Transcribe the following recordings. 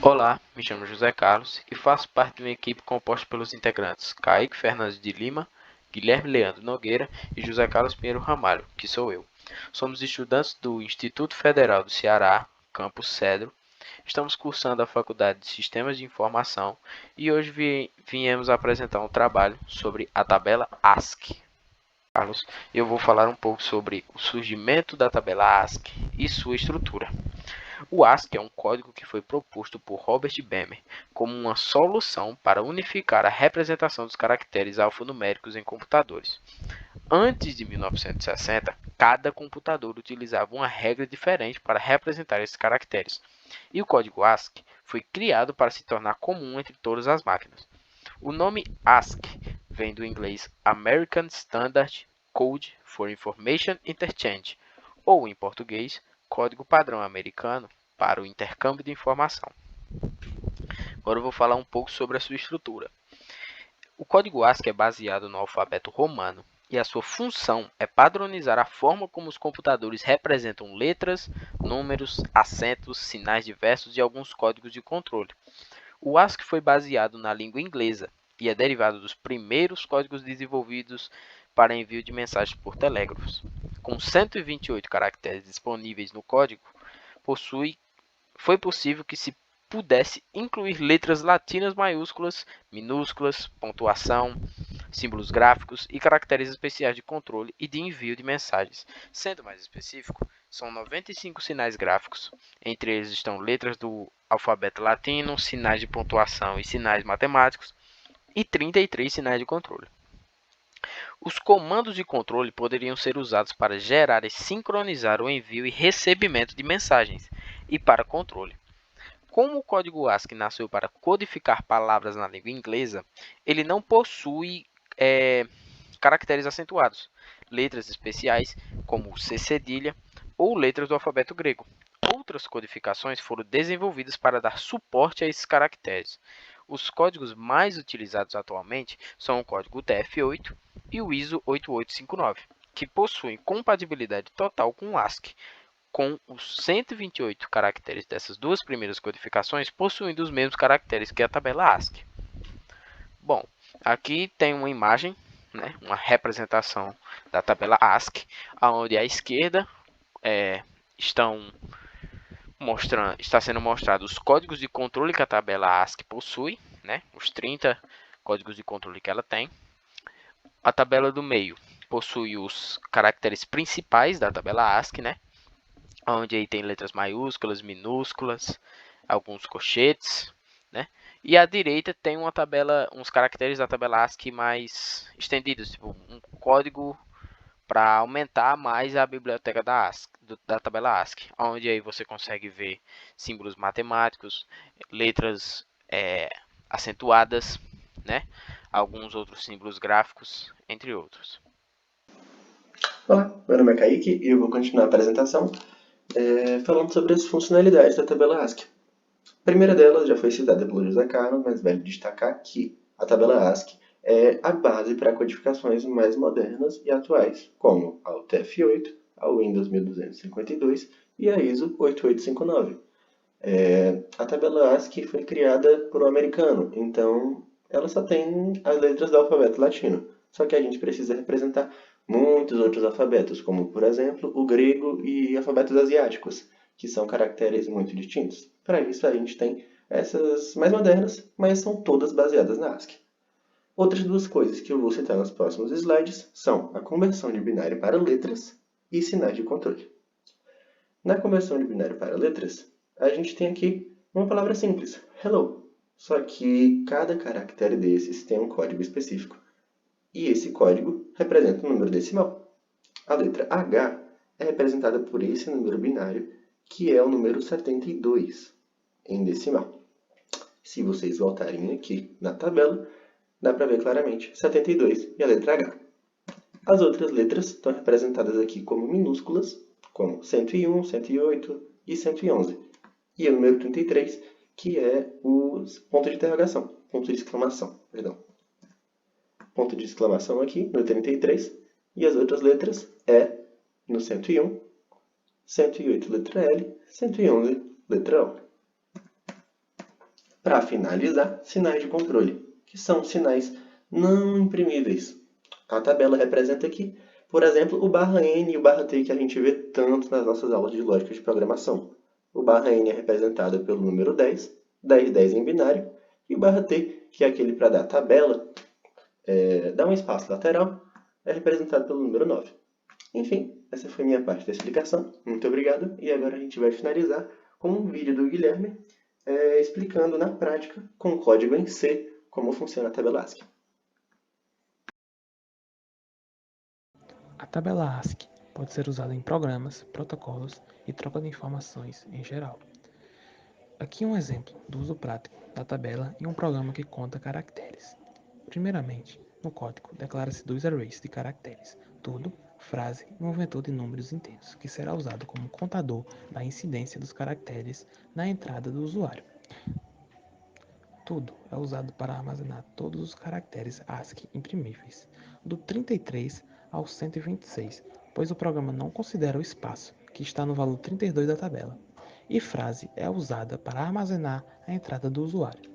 Olá, me chamo José Carlos e faço parte de uma equipe composta pelos integrantes Kaique Fernandes de Lima, Guilherme Leandro Nogueira e José Carlos Pinheiro Ramalho, que sou eu. Somos estudantes do Instituto Federal do Ceará, campus Cedro. Estamos cursando a Faculdade de Sistemas de Informação e hoje viemos apresentar um trabalho sobre a tabela ASCII. Carlos, eu vou falar um pouco sobre o surgimento da tabela ASCII e sua estrutura. O ASCII é um código que foi proposto por Robert Bemer como uma solução para unificar a representação dos caracteres alfanuméricos em computadores. Antes de 1960, cada computador utilizava uma regra diferente para representar esses caracteres, e o código ASCII foi criado para se tornar comum entre todas as máquinas. O nome ASCII vem do inglês American Standard Code for Information Interchange, ou em português, Código Padrão Americano para o intercâmbio de informação. Agora eu vou falar um pouco sobre a sua estrutura. O código ASCII é baseado no alfabeto romano e a sua função é padronizar a forma como os computadores representam letras, números, acentos, sinais diversos e alguns códigos de controle. O ASCII foi baseado na língua inglesa e é derivado dos primeiros códigos desenvolvidos para envio de mensagens por telégrafos. Com 128 caracteres disponíveis no código, foi possível que se pudesse incluir letras latinas maiúsculas, minúsculas, pontuação, símbolos gráficos e caracteres especiais de controle e de envio de mensagens. Sendo mais específico, são 95 sinais gráficos, entre eles estão letras do alfabeto latino, sinais de pontuação e sinais matemáticos, e 33 sinais de controle. Os comandos de controle poderiam ser usados para gerar e sincronizar o envio e recebimento de mensagens, e para controle. Como o código ASCII nasceu para codificar palavras na língua inglesa, ele não possui caracteres acentuados, letras especiais, como C cedilha, ou letras do alfabeto grego. Outras codificações foram desenvolvidas para dar suporte a esses caracteres. Os códigos mais utilizados atualmente são o código UTF-8 e o ISO 8859, que possuem compatibilidade total com o ASCII, com os 128 caracteres dessas duas primeiras codificações possuindo os mesmos caracteres que a tabela ASCII. Bom, aqui tem uma imagem, uma representação da tabela ASCII, onde à esquerda está sendo mostrado os códigos de controle que a tabela ASCII possui, os 30 códigos de controle que ela tem. A tabela do meio possui os caracteres principais da tabela ASCII, onde aí tem letras maiúsculas, minúsculas, alguns colchetes, E à direita tem uma tabela, uns caracteres da tabela ASCII mais estendidos, tipo um código para aumentar mais a biblioteca da tabela ASCII, onde aí você consegue ver símbolos matemáticos, letras acentuadas, alguns outros símbolos gráficos, entre outros. Olá, meu nome é Kaique e eu vou continuar a apresentação falando sobre as funcionalidades da tabela ASCII. A primeira delas já foi citada pelo José Carlos, mas vale destacar que a tabela ASCII é a base para codificações mais modernas e atuais, como a UTF-8, a Windows 1252 e a ISO 8859. A tabela ASCII foi criada por um americano, então ela só tem as letras do alfabeto latino. Só que a gente precisa representar muitos outros alfabetos, como, por exemplo, o grego e alfabetos asiáticos, que são caracteres muito distintos. Para isso, a gente tem essas mais modernas, mas são todas baseadas na ASCII. Outras duas coisas que eu vou citar nos próximos slides são a conversão de binário para letras e sinais de controle. Na conversão de binário para letras, a gente tem aqui uma palavra simples, hello. Só que cada caractere desses tem um código específico. E esse código representa um número decimal. A letra H é representada por esse número binário, que é o número 72 em decimal. Se vocês voltarem aqui na tabela, dá para ver claramente 72 e a letra H. As outras letras estão representadas aqui como minúsculas, como 101, 108 e 111. E o número 33, que é o ponto de interrogação, ponto de exclamação, perdão. Ponto de exclamação aqui no 33 e as outras letras é no 101, 108 letra L, 111 letra O. para finalizar, sinais de controle, que são sinais não imprimíveis. A tabela representa aqui, por exemplo, o barra N e o barra T que a gente vê tanto nas nossas aulas de lógica de programação. O barra N é representado pelo número 10, 10, 10 em binário, e o barra T, que é aquele para dar tabela, dar um espaço lateral, é representado pelo número 9. Enfim, essa foi minha parte da explicação. Muito obrigado. E agora a gente vai finalizar com um vídeo do Guilherme explicando na prática, com código em C, como funciona a tabela ASCII. A tabela ASCII pode ser usada em programas, protocolos e troca de informações em geral. Aqui um exemplo do uso prático da tabela em um programa que conta caracteres. Primeiramente, no código declara-se dois arrays de caracteres, tudo, frase e um vetor de números inteiros, que será usado como contador da incidência dos caracteres na entrada do usuário. Tudo é usado para armazenar todos os caracteres ASCII imprimíveis, do 33 ao 126, pois o programa não considera o espaço, que está no valor 32 da tabela. E frase é usada para armazenar a entrada do usuário.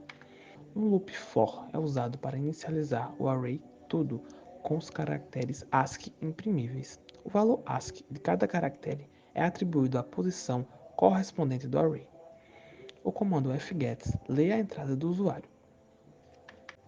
Um loop for é usado para inicializar o array tudo com os caracteres ASCII imprimíveis. O valor ASCII de cada caractere é atribuído à posição correspondente do array. O comando fgets lê a entrada do usuário.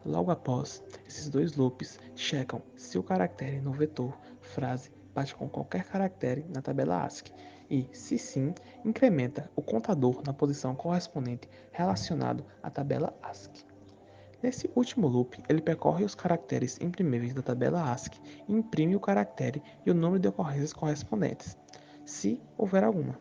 Logo após, esses dois loops checam se o caractere no vetor frase bate com qualquer caractere na tabela ASCII e, se sim, incrementa o contador na posição correspondente relacionado à tabela ASCII. Nesse último loop, ele percorre os caracteres imprimíveis da tabela ASCII e imprime o caractere e o número de ocorrências correspondentes, se houver alguma.